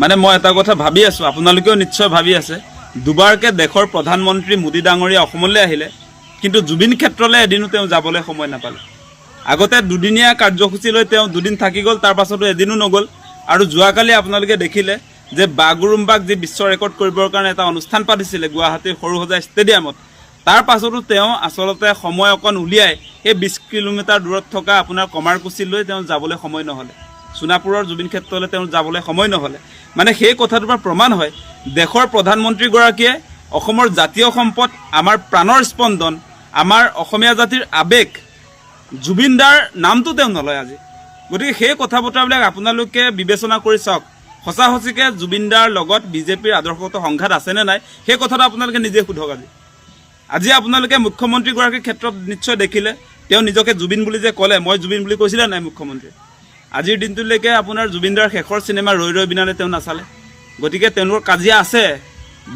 মানে মই এটা কথা ভাবি আছোঁ, আপোনালোকেও নিশ্চয় ভাবি আছে। দুবাৰকৈ দেশৰ প্ৰধানমন্ত্ৰী মোদী ডাঙৰীয়া অসমলৈ আহিলে, কিন্তু জুবিন ক্ষেত্ৰলৈ এদিনো তেওঁ যাবলৈ সময় নাপালে। আগতে দুদিনীয়া কাৰ্যসূচী লৈ তেওঁ দুদিন থাকি গ'ল, তাৰ পাছতো এদিনো নগ'ল। আৰু যোৱাকালি আপোনালোকে দেখিলে যে বাগৰুম্বাক যি বিশ্ব ৰেকৰ্ড কৰিবৰ কাৰণে এটা অনুষ্ঠান পাতিছিলে গুৱাহাটীৰ সৰুসজাই ষ্টেডিয়ামত, তাৰ পাছতো তেওঁ আচলতে সময় অকণ উলিয়াই সেই 20 কিলোমিটাৰ দূৰত থকা আপোনাৰ কমাৰকুছিলৈ তেওঁ যাবলৈ সময় নহ'লে, সোণাপুৰৰ জুবিন ক্ষেত্ৰলৈ তেওঁ যাবলৈ সময় নহ'লে। মানে সেই কথাটোৰ পৰা প্ৰমাণ হয় দেশৰ প্ৰধানমন্ত্ৰীগৰাকীয়ে অসমৰ জাতীয় সম্পদ, আমাৰ প্ৰাণৰ স্পন্দন, আমাৰ অসমীয়া জাতিৰ আৱেগ জুবিন দাৰ নামটো তেওঁ নলয় আজি। গতিকে সেই কথা বতৰাবিলাক আপোনালোকে বিবেচনা কৰি চাওক, সঁচা সঁচিকৈ জুবিন দাৰ লগত বিজেপিৰ আদৰ্শগত সংঘাত আছেনে নাই সেই কথাটো আপোনালোকে নিজে সোধক। আজি আপোনালোকে মুখ্যমন্ত্ৰীগৰাকীৰ ক্ষেত্ৰত নিশ্চয় দেখিলে, তেওঁ নিজকে জুবিন বুলি যে ক'লে, মই জুবিন বুলি কৈছিলে নাই মুখ্যমন্ত্ৰীয়ে? আজিৰ দিনটোলৈকে আপোনাৰ জুবিন দাৰ শেষৰ চিনেমা ৰৈ ৰৈ বিনালে তেওঁ নাচালে। গতিকে তেওঁলোকৰ কাজিয়া আছে,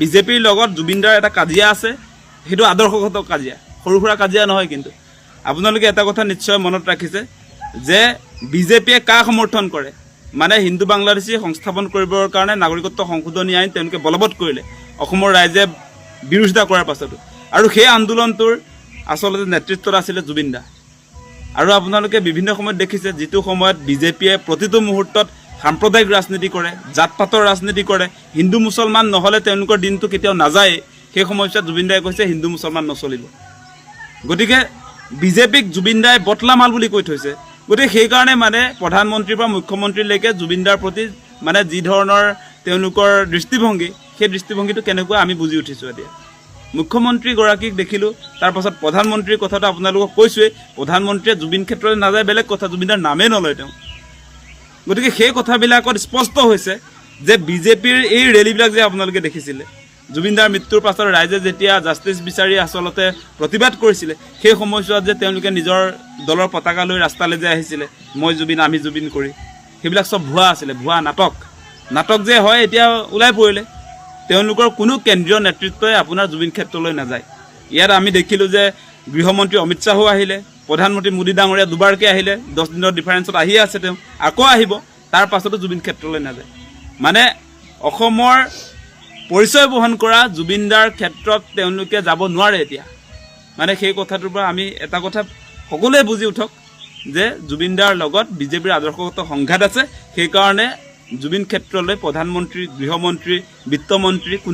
বিজেপিৰ লগত জুবিন দাৰ এটা কাজিয়া আছে, সেইটো আদৰ্শগত কাজিয়া, সৰু সুৰা কাজিয়া নহয়। কিন্তু আপোনালোকে এটা কথা নিশ্চয় মনত ৰাখিছে যে বিজেপিয়ে কাক সমৰ্থন কৰে, মানে হিন্দু বাংলাদেশী সংস্থাপন কৰিবৰ কাৰণে নাগৰিকত্ব সংশোধনী আইন তেওঁলোকে বলবৎ কৰিলে অসমৰ ৰাইজে বিৰোধিতা কৰাৰ পাছতো। আৰু সেই আন্দোলনটোৰ আচলতে নেতৃত্বত আছিলে জুবিন দা। আৰু আপোনালোকে বিভিন্ন সময়ত দেখিছে যিটো সময়ত বিজেপিয়ে প্ৰতিটো মুহূৰ্তত সাম্প্ৰদায়িক ৰাজনীতি কৰে, জাত পাতৰ ৰাজনীতি কৰে, হিন্দু মুছলমান নহ'লে তেওঁলোকৰ দিনটো কেতিয়াও নাযায়, সেই সময়ছোৱাত জুবিন দাই কৈছে হিন্দু মুছলমান নচলিব। গতিকে বিজেপিক জুবিন দাই বটলা মাল বুলি কৈ থৈছে। গতিকে সেইকাৰণে মানে প্ৰধানমন্ত্ৰীৰ পৰা মুখ্যমন্ত্ৰীলৈকে জুবিন দাৰ প্ৰতি মানে যি ধৰণৰ তেওঁলোকৰ দৃষ্টিভংগী, সেই দৃষ্টিভংগীটো কেনেকুৱা আমি বুজি উঠিছোঁ এতিয়া। মুখ্যমন্ত্ৰীগৰাকীক দেখিলোঁ, তাৰপাছত প্ৰধানমন্ত্ৰীৰ কথাটো আপোনালোকক কৈছোঁৱেই, প্ৰধানমন্ত্ৰীয়ে জুবিন ক্ষেত্ৰলৈ নাযায় বেলেগ কথা, জুবিন দাৰ নামেই নলয় তেওঁ। গতিকে সেই কথাবিলাকত স্পষ্ট হৈছে যে বিজেপিৰ এই ৰেলীবিলাক যে আপোনালোকে দেখিছিলে, জুবিন দাৰ মৃত্যুৰ পাছত ৰাইজে যেতিয়া জাষ্টিছ বিচাৰি আচলতে প্ৰতিবাদ কৰিছিলে, সেই সময়ছোৱাত যে তেওঁলোকে নিজৰ দলৰ পতাকা লৈ ৰাস্তালৈ যে আহিছিলে, মই জুবিন আমি জুবিন কৰি, সেইবিলাক চব ভুৱা আছিলে, ভুৱা নাটক যে হয় এতিয়া ওলাই পৰিলে। তেওঁলোকৰ কোনো কেন্দ্ৰীয় নেতৃত্বই আপোনাৰ জুবিন ক্ষেত্ৰলৈ নাযায়। ইয়াত আমি দেখিলোঁ যে গৃহমন্ত্ৰী অমিত শ্বাহো আহিলে, প্ৰধানমন্ত্ৰী মোদী ডাঙৰীয়া দুবাৰকৈ আহিলে, 10 দিনৰ ডিফাৰেঞ্চত আহিয়ে আছে তেওঁ, আকৌ আহিব, তাৰ পাছতো জুবিন ক্ষেত্ৰলৈ নাযায়। মানে অসমৰ পৰিচয় বহন কৰা জুবিন দাৰ ক্ষেত্ৰত তেওঁলোকে যাব নোৱাৰে এতিয়া। মানে সেই কথাটোৰ পৰা আমি এটা কথা সকলোৱে বুজি উঠক যে জুবিন দাৰ লগত বিজেপিৰ আদৰ্শগত সংঘাত আছে। সেইকাৰণে জুবিন ক্ষেত্ৰলৈ প্ৰধানমন্ত্ৰী, গৃহমন্ত্ৰী, বিত্তমন্ত্ৰী